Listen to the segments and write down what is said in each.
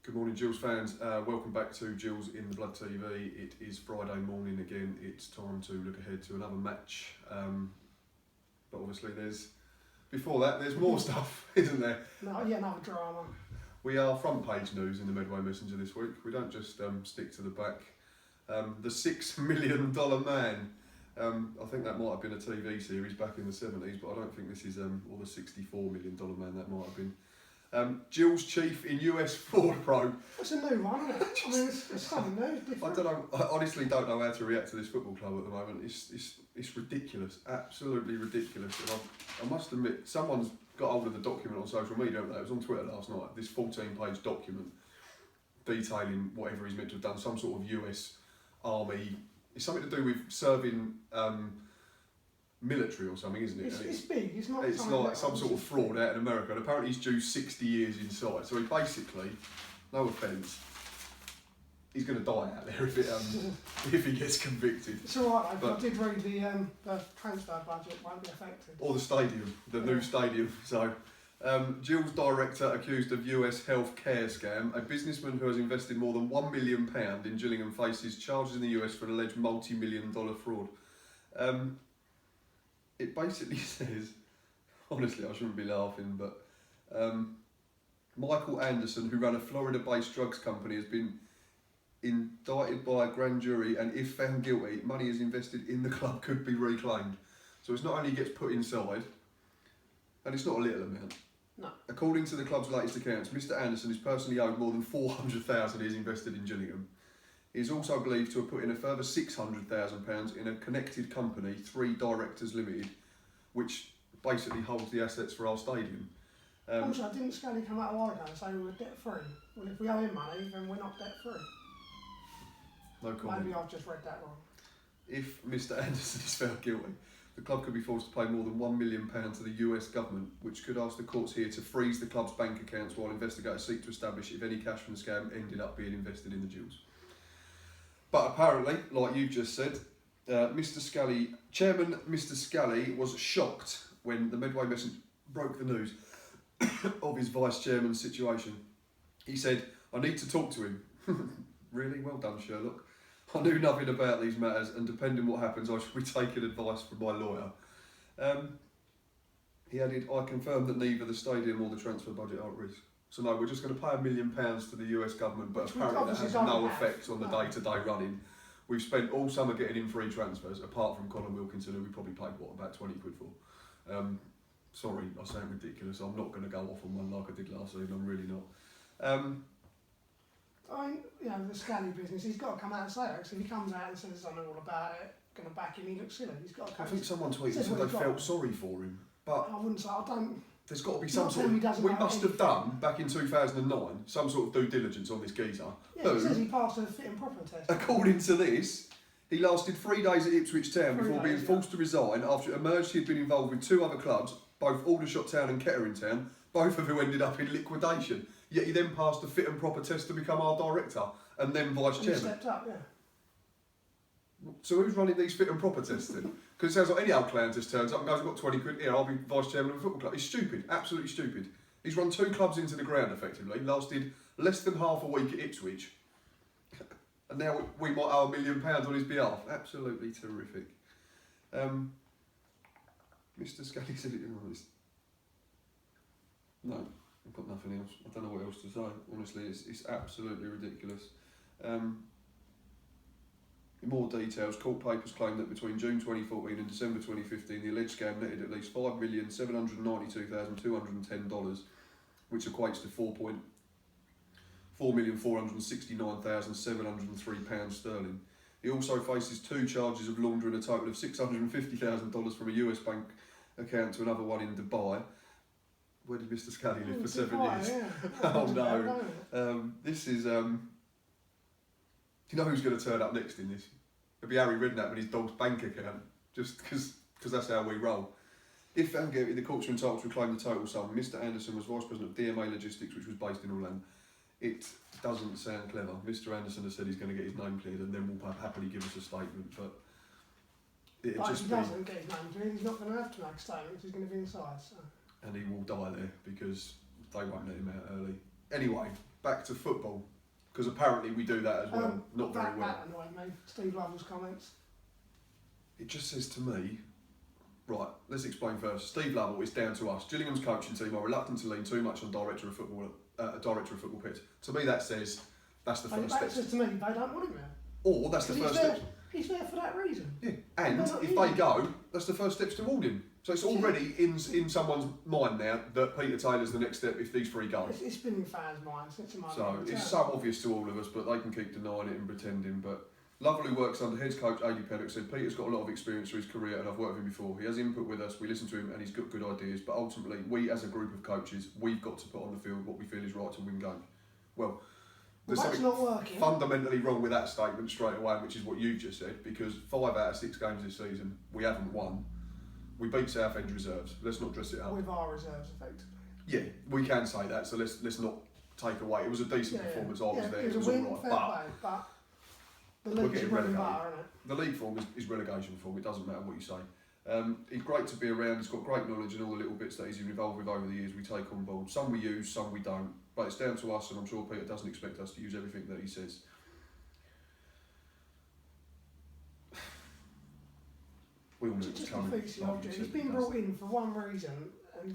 Good morning, Gills fans. Welcome back to Gills in the Blood TV. It is Friday morning again. It's time to look ahead to another match. But obviously, before that, there's more stuff, isn't there? No, yeah, another drama. We are front page news in the Medway Messenger this week. We don't just stick to the back. The $6 million man. I think that might have been a TV series back in the 70s, but I don't think this is, or the $64 million man that might have been. Gills chief in US fraud probe. It's a new one, isn't it? I mean, it's something new, different. I don't know. I honestly don't know how to react to this football club at the moment. It's ridiculous, absolutely ridiculous. And I must admit, someone's got hold of the document on social media, haven't they? It was on Twitter last night. This 14-page document detailing whatever he's meant to have done, some sort of US Army. It's something to do with serving military or something, isn't it? It's big. It's not. It's like some sort of fraud out in America, and apparently he's due 60 years inside. So he basically, no offence, he's going to die out there if he gets convicted. It's all right, but I did read the transfer budget won't be affected. Or the stadium, the new stadium. So, Gills director accused of US health care scam. A businessman who has invested more than £1 million in Gillingham faces charges in the US for an alleged multi-million-dollar fraud. It basically says, honestly, I shouldn't be laughing, but Michael Anderson, who ran a Florida-based drugs company, has been indicted by a grand jury, and if found guilty, money is invested in the club could be reclaimed. So it's not only gets put inside, and it's not a little amount. No. According to the club's latest accounts, Mr. Anderson is personally owed more than $400,000 he's invested in Gillingham. He is also believed to have put in a further £600,000 in a connected company, 3 Directors Limited, which basically holds the assets for our stadium. Also, didn't Scully come out a while ago and say we were debt free? Well, if we owe him money, then we're not debt free. No comment. Maybe I've just read that wrong. If Mr. Anderson is found guilty, the club could be forced to pay more than £1 million to the US government, which could ask the courts here to freeze the club's bank accounts while investigators seek to establish if any cash from the scam ended up being invested in the Gills. But apparently, like you've just said, Chairman Mr. Scully was shocked when the Medway Messenger broke the news of his vice chairman's situation. He said, "I need to talk to him." Really? Well done, Sherlock. "I knew nothing about these matters, and depending what happens, I shall be taking advice from my lawyer." He added, "I confirmed that neither the stadium or the transfer budget are at risk." So no, we're just going to pay £1 million to the US government, but apparently that has no effect on the day-to-day running. We've spent all summer getting in free transfers, apart from Colin Wilkinson, who we probably paid, about 20 quid for. Sorry, I sound ridiculous. I'm not going to go off on one like I did last season. I'm really not. I mean, the Scully business, he's got to come out and say it, because if he comes out and says, "I know all about it," going to back him, he looks silly. He's got to come. I think someone tweeted that they felt sorry for him, but I wouldn't say, I don't. There's got to be some sort of... We must have done, back in 2009, some sort of due diligence on this geezer. Yeah, he says he passed a fit and proper test. According to this, he lasted 3 days at Ipswich Town before being forced to resign after it emerged he had been involved with 2 other clubs, both Aldershot Town and Kettering Town, both of who ended up in liquidation. Yet he then passed a fit and proper test to become our director and then vice chairman. He stepped up, yeah. So who's running these fit and proper tests then? Because it sounds like any old clown just turns up and goes, "I've got 20 quid, here, I'll be vice chairman of a football club." It's stupid, absolutely stupid. He's run 2 clubs into the ground effectively, lasted less than half a week at Ipswich, and now we might owe £1 million on his behalf. Absolutely terrific. Mr. Scully said it in on this. No, I've got nothing else. I don't know what else to say. Honestly, it's absolutely ridiculous. In more details, court papers claim that between June 2014 and December 2015, the alleged scam netted at least $5,792,210, which equates to £4,469,703 sterling. He also faces 2 charges of laundering a total of $650,000 from a US bank account to another one in Dubai. Where did Mr. Scully live for 7 years? Yeah. Oh no. This is... You know who's going to turn up next in this? It'll be Harry Redknapp with his dog's bank account, just because that's how we roll. If found guilty, the courts are entitled to reclaim the total sum. Mr. Anderson was Vice President of DMA Logistics, which was based in Orlando. It doesn't sound clever. Mr. Anderson has said he's going to get his name cleared and then will happily give us a statement, but if he doesn't get his name cleared, he's not going to have to make a statement, he's going to be inside. So. And he will die there because they won't let him out early. Anyway, back to football, because apparently we do that as well, not very well. That annoyed me, Steve Lovell's comments. It just says to me, right, let's explain first. Steve Lovell, it's down to us. Gillingham's coaching team are reluctant to lean too much on director of football pitch. To me that says, that's the first step. That says to me, they don't want him there. Or that's the first step. He's there for that reason. Yeah, and if they go, that's the first steps toward him. So it's already in someone's mind now that Peter Taylor's the next step if these three go. It's been in fans' minds since a moment. So it's so obvious to all of us, but they can keep denying it and pretending. But Lovell, who works under head coach Adi Pennock, said Peter's got a lot of experience through his career and I've worked with him before. He has input with us, we listen to him and he's got good ideas, but ultimately we as a group of coaches, we've got to put on the field what we feel is right to win games. Well, there's something not working. Fundamentally wrong with that statement straight away, which is what you've just said, because 5 out of 6 games this season we haven't won. We beat Southend reserves. Let's not dress it up. With our reserves, effectively. Yeah, we can say that. So let's not take away. It was a decent performance. I was there. It was all right. But the league's bread and butter, isn't it? The league form is relegation form. It doesn't matter what you say. He's great to be around. He's got great knowledge and all the little bits that he's involved with over the years. We take on board. Some we use, some we don't. But it's down to us, and I'm sure Peter doesn't expect us to use everything that he says. We all know it's coming. He's been brought in for one reason,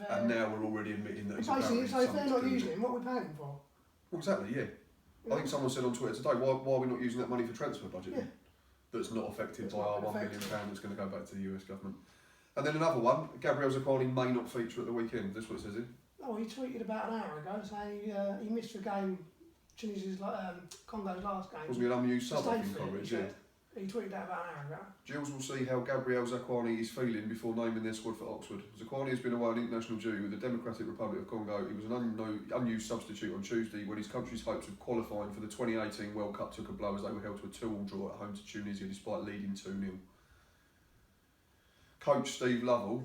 and now we're already admitting that he's basically. So if they're not using him, what are we paying him for? Well, exactly, yeah. I think someone said on Twitter today, why are we not using that money for transfer budget? Yeah. That's not affected by our £1 million that's going to go back to the US government. And then another one, Gabriel Zakuani may not feature at the weekend. That's what it says here. Oh, he tweeted about an hour ago saying he missed the game, Tunisia's Congo's last game. Wasn't he an unused sub in Coleridge? Yeah. He tweeted that about an hour ago. Gills will see how Gabriel Zakuani is feeling before naming their squad for Oxford. Zakuani has been away on international duty with the Democratic Republic of Congo. He was an unused substitute on Tuesday when his country's hopes of qualifying for the 2018 World Cup took a blow as they were held to a 2-2 draw at home to Tunisia despite leading 2-0. Coach Steve Lovell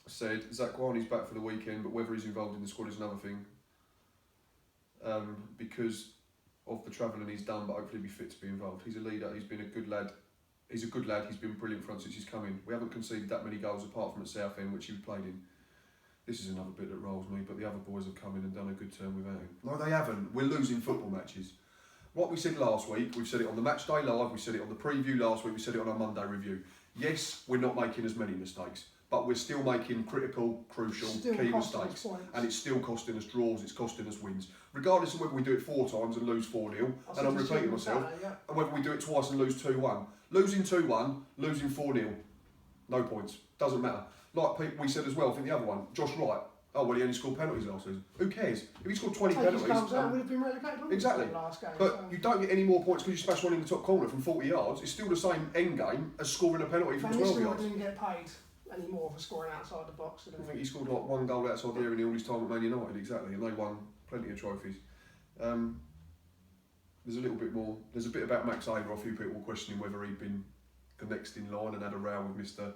said Zakuani's back for the weekend, but whether he's involved in the squad is another thing. Because of the travelling he's done, but hopefully be fit to be involved. He's a leader, he's been a good lad. He's a good lad, he's been brilliant for us since he's come in. We haven't conceded that many goals apart from at Southend, which he played in. This is another bit that rolls me, but the other boys have come in and done a good turn without him. No, they haven't. We're losing football matches. What we said last week, we've said it on the Match Day Live, we said it on the preview last week, we said it on our Monday review. Yes, we're not making as many mistakes, but we're still making critical, crucial, key mistakes. And it's still costing us draws, it's costing us wins. Regardless of whether we do it 4 times and lose 4-0, and I'm repeating myself, and whether we do it twice and lose 2-1. Losing 2-1, losing 4-0, no points, doesn't matter. Like we said as well, I think the other one, Josh Wright, oh well, he only scored penalties last season. Who cares? If he scored 20 penalties... We'd have been relegated exactly. Last game, but you don't get any more points because you smash one in the top corner from 40 yards. It's still the same end game as scoring a penalty from 12 yards. Didn't get paid any more for scoring outside the box. I think he scored like 1 goal outside the area in all his time at Man United, exactly, and they won plenty of trophies. There's a little bit more. There's a bit about Max Ainer. A few people questioning whether he'd been the next in line and had a row with Mr.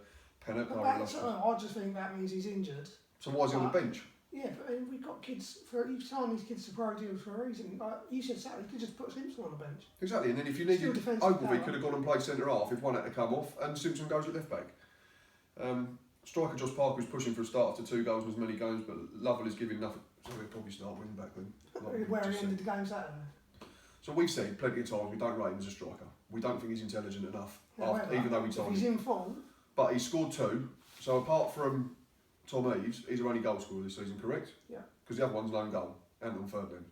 Pennock. I just think that means he's injured. So why is he on the bench? Yeah, but we've got kids for each time these kids to pro deals for a reason. Like you said, Saturday, you could just put Simpson on the bench. Exactly, and then if you needed Ogilvie could have gone and played centre half if one had to come off, and Simpson goes at left back. Striker Josh Parker is pushing for a start after 2 goals in as many games, but Lovell is giving nothing. So he'll probably start wing back then. Where he ended the game Saturday. So we've said plenty of times we don't rate him as a striker. We don't think he's intelligent enough, even though we told him. He's in form. But he scored 2. So apart from Tom Eaves, he's our only goal scorer this season, correct? Yeah. Because the other one's lone goal and on third then.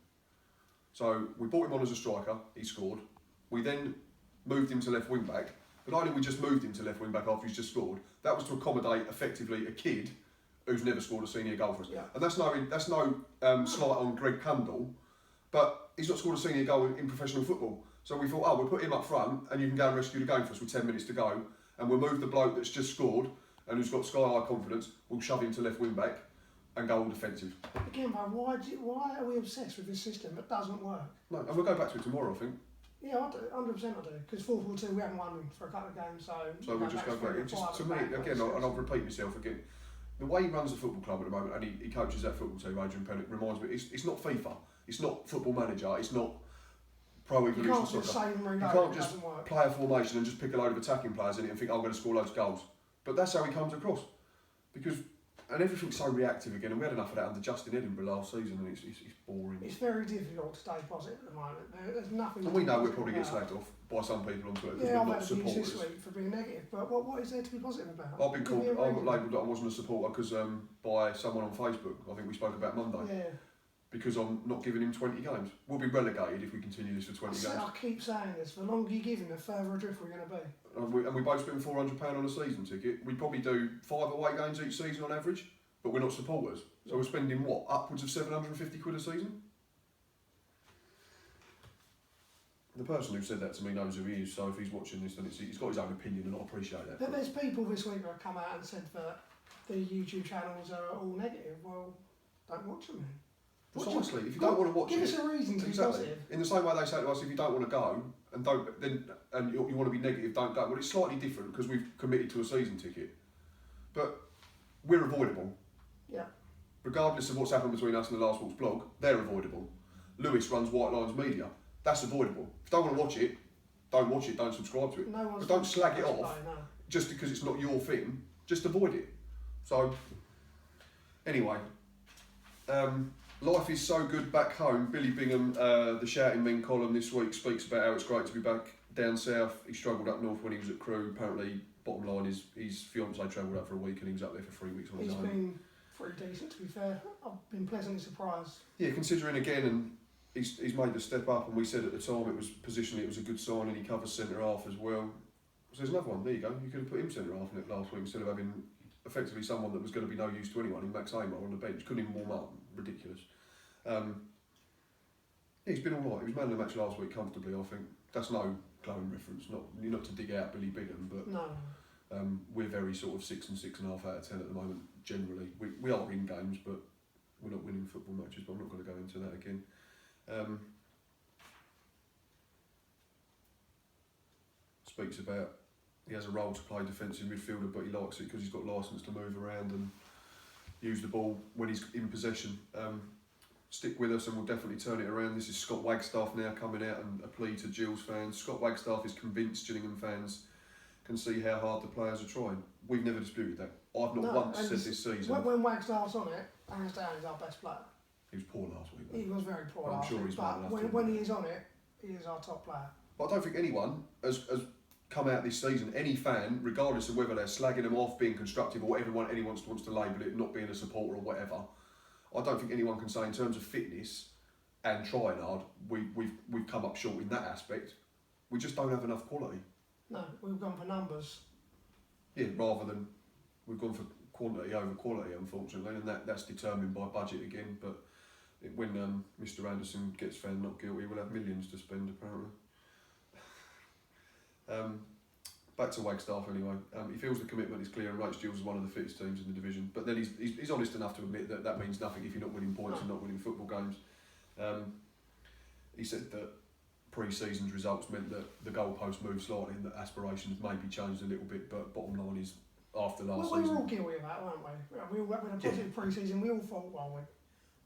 So we brought him on as a striker. He scored. We then moved him to left wing back. But only we just moved him to left wing back after he's just scored. That was to accommodate effectively a kid who's never scored a senior goal for us. Yeah. And that's no slight on Greg Cundall, but he's not scored a senior goal in professional football. So we thought, oh, we'll put him up front and you can go and rescue the game for us with 10 minutes to go. And we'll move the bloke that's just scored and who's got sky-high confidence, we'll shove him to left wing back and go all defensive. Again, why are we obsessed with this system that doesn't work? No, and we'll go back to it tomorrow, I think. Yeah, I do, 100% I do. Because 4-4-2, we haven't won for a couple of games, so we'll just go back. It just, to me, again, and I'll repeat myself again, the way he runs the football club at the moment, and he coaches that football team, Adrian Pennock, reminds me, it's not FIFA, it's not Football Manager, it's not Pro Evolution Soccer. You can't just play a formation and just pick a load of attacking players in it and think, I'm going to score loads of goals. But that's how he comes across. Because And everything's so reactive again, and we had enough of that under Justin Edinburgh last season, and it's boring. It's very difficult to stay positive at the moment. There's nothing. And we know we'll probably get slagged off by some people on Twitter because we're not supporters. This week for being negative, but what is there to be positive about? I got labelled that I wasn't a supporter because by someone on Facebook. I think we spoke about Monday. Yeah. Because I'm not giving him 20 games. We'll be relegated if we continue this for 20 games. I keep saying this. The longer you give him, the further adrift we're going to be. And we both spend £400 on a season ticket. We probably do 5 away games each season on average, but we're not supporters. So we're spending what? Upwards of £750 a season? The person who said that to me knows who he is, so if he's watching this, then he's got his own opinion, and I appreciate that. But there's people this week that have come out and said that the YouTube channels are all negative. Well, don't watch them then. Precisely, if you don't want to watch give us a reason to be positive. In the same way they say to us, if you don't want to go and you want to be negative, don't go. Well, it's slightly different because we've committed to a season ticket, but we're avoidable. Yeah. Regardless of what's happened between us and the Last Walks blog, they're avoidable. Lewis runs White Lions Media. That's avoidable. If you don't want to watch it, don't watch it. Don't subscribe to it. But don't slag it off just because it's not your thing. Just avoid it. So anyway. Life is so good back home. Billy Bingham, the Shouting Men column this week, speaks about how it's great to be back down south. He struggled up north when he was at Crewe. Apparently, bottom line is his fiancée travelled up for a week and he was up there for 3 weeks on his own. He's been pretty decent, to be fair. I've been pleasantly surprised. Yeah, considering again, and he's made the step up, and we said at the time it was positionally it was a good sign, and he covers centre half as well. So there's another one. There you go. You could have put him centre half in it last week instead of having effectively someone that was going to be no use to anyone in Max Amar on the bench. Couldn't even warm up. Ridiculous. Yeah, he's been all right. He was man of the match last week comfortably, I think. That's no glowing reference. You're not to dig out Billy Bingham, but no. We're very sort of 6 and 6.5 out of 10 at the moment. Generally, we are in games, but we're not winning football matches. But I'm not going to go into that again. Speaks about he has a role to play defensive midfielder, but he likes it because he's got licence to move around and use the ball when he's in possession. Stick with us and we'll definitely turn it around. This is Scott Wagstaff now coming out and a plea to Gills fans. Scott Wagstaff is convinced Gillingham fans can see how hard the players are trying. We've never disputed that. I've not once said this season. When Wagstaff's on it, hands down, he's our best player. He was poor last week, though. He was very poor I'm last sure week, he's but when he is on it, he is our top player. But I don't think anyone has come out this season, any fan, regardless of whether they're slagging him off, being constructive, or whatever anyone wants to label it, not being a supporter or whatever, I don't think anyone can say in terms of fitness and trying hard, we've come up short in that aspect. We just don't have enough quality. No, we've gone for numbers. Yeah, rather than we've gone for quantity over quality, unfortunately, and that's determined by budget again. But when Mr. Anderson gets found not guilty, we'll have millions to spend, apparently. Back to Wagstaff anyway. He feels the commitment is clear and rates Gills as one of the fittest teams in the division. But then he's honest enough to admit that means nothing if you're not winning points and not winning football games. He said that pre-season's results meant that the goalpost moved slightly and that aspirations maybe changed a little bit. But bottom line is, after last season, we were all guilty of that, weren't we? We had a positive pre-season. We all thought, well, we're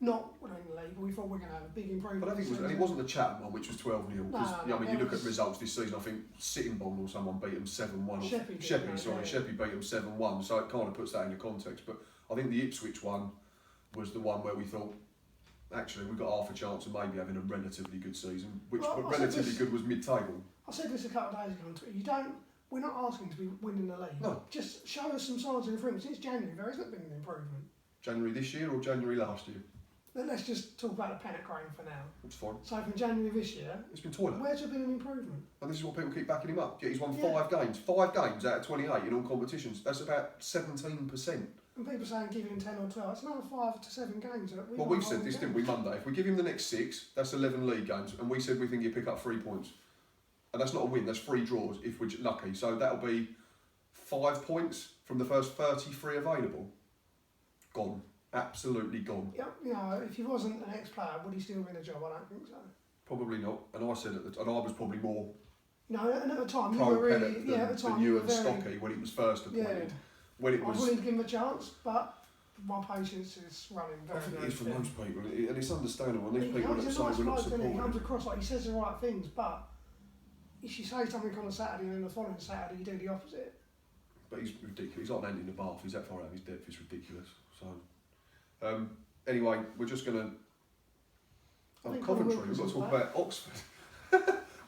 not winning the league, but we thought we're going to have a big improvement. But I think it wasn't the Chatham one, which was 12-0. You look at results this season, I think Sittingbourne or someone beat them 7-1. Sheppey beat them 7-1, so it kind of puts that into context. But I think the Ipswich one was the one where we thought, actually, we've got half a chance of maybe having a relatively good season, which relatively good was mid-table. I said this a couple of days ago on Twitter. We're not asking to be winning the league. No. Just show us some signs of improvement. Since January, there hasn't been an improvement. January this year or January last year? Let's just talk about the panic crane for now. That's fine. So from January this year, it's been toilet. Where's there been an improvement? And this is what people keep backing him up. Yeah, he's won 5 games. 5 games out of 28 in all competitions. That's about 17%. And people saying give him 10 or 12. It's another 5 to 7 games. Well, we said this, didn't we, Monday? If we give him the next 6, that's 11 league games. And we said we think he'll pick up 3 points. And that's not a win, that's 3 draws if we're lucky. So that'll be 5 points from the first 33 available. Gone. Absolutely gone. Yeah, if he wasn't an ex-player, would he still be in a job? I don't think so. Probably not. And I said and I was probably more. No, and at the time you were really than you and Stocky when he was first appointed. Yeah. When it I was willing to give him a chance, but my patience is running very, I think very it is for thin. most people, and it's understandable. And these people that say we're not supporting. He comes across like he says the right things, but if you say something on a Saturday and then the following Saturday you do the opposite. But he's ridiculous. He's like Andy in the bath. He's that far out of his depth. It's ridiculous. So So, anyway, we're just going to... Oh, Coventry, we've got to talk about Oxford. We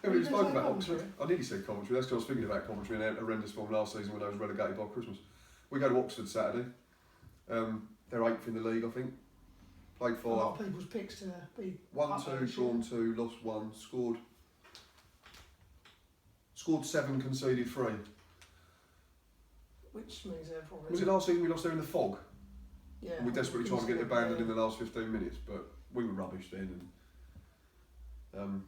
haven't even spoken about Oxford. I nearly said Coventry, that's because I was thinking about Coventry and a horrendous form last season when they was relegated by Christmas. We go to Oxford Saturday. They're 8th in the league, I think. Played for... A lot of people's picks to be... 1-2, drawn 2, lost 1, scored 7, conceded 3. Which means they're probably... Was it last season we lost there in the fog? Yeah. And we desperately tried to get it abandoned in the last 15 minutes, but we were rubbish then. And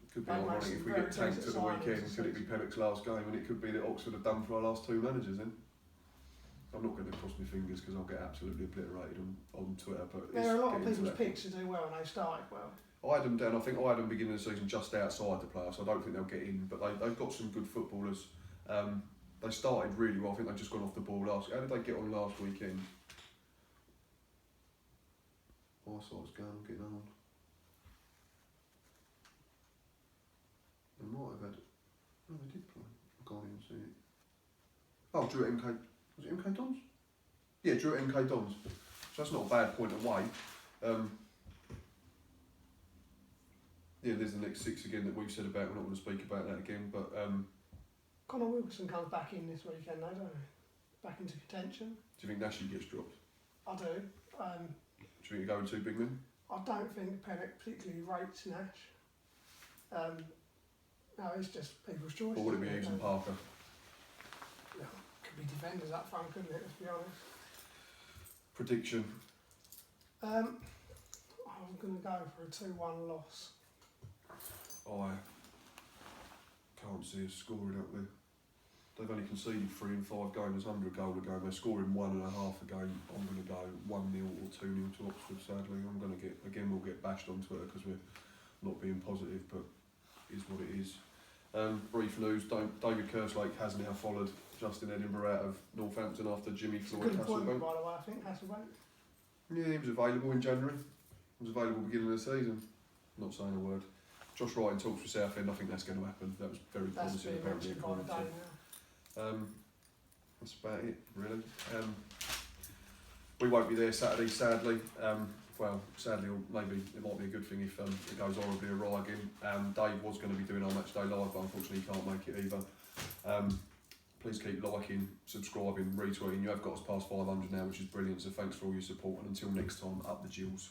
it could be ironic if we get tanked at the weekend. Could it be Pennock's last game? And it could be that Oxford have done for our last 2 managers then. I'm not going to cross my fingers because I'll get absolutely obliterated on Twitter. But there are a lot of people's picks to do well and they started well. I had them down. I think I had them beginning of the season just outside the playoffs. I don't think they'll get in, but they've got some good footballers. They started really well. I think they've just gone off the ball last. How did they get on last weekend? Eyesight's going, getting on. They might have had. No, they did play. I can't even see it. Oh, drew at MK. Was it MK Dons? Yeah, drew at MK Dons. So that's not a bad point away. Yeah, there's the next 6 again that we've said about. We're not going to speak about that again, but. Connor Wilson comes back in this weekend, though, don't he? Back into contention. Do you think Nashi gets dropped? I do. Do you think you're going too big then? I don't think Pennock particularly rates Nash. No, it's just people's choice. Or would it be Hughes and Parker? No, could be defenders up front, couldn't it? Let's be honest. Prediction? I'm going to go for a 2-1 loss. I can't see us scoring up there. They've only conceded 3 in 5 games, under a goal a game. They're scoring 1.5 a game. I'm going to go 1-0 or 2-0 to Oxford, sadly. I'm going to get, again, we'll get bashed on Twitter because we're not being positive, but it is what it is. Brief news, David Kerslake has now followed Justin Edinburgh out of Northampton after Jimmy Floyd Hasselbank. By the way, I think, Hasselbank. Yeah, he was available in January. He was available beginning of the season. Not saying a word. Josh Wright in talks with Southend. I think that's going to happen. That was very promising, apparently. That's about it, really. We won't be there Saturday, sadly. Well, sadly, or maybe it might be a good thing if it goes horribly awry again. Dave was going to be doing our match day live, but unfortunately he can't make it either. Please keep liking, subscribing, retweeting. You have got us past 500 now, which is brilliant, so thanks for all your support, and until next time, up the Gills.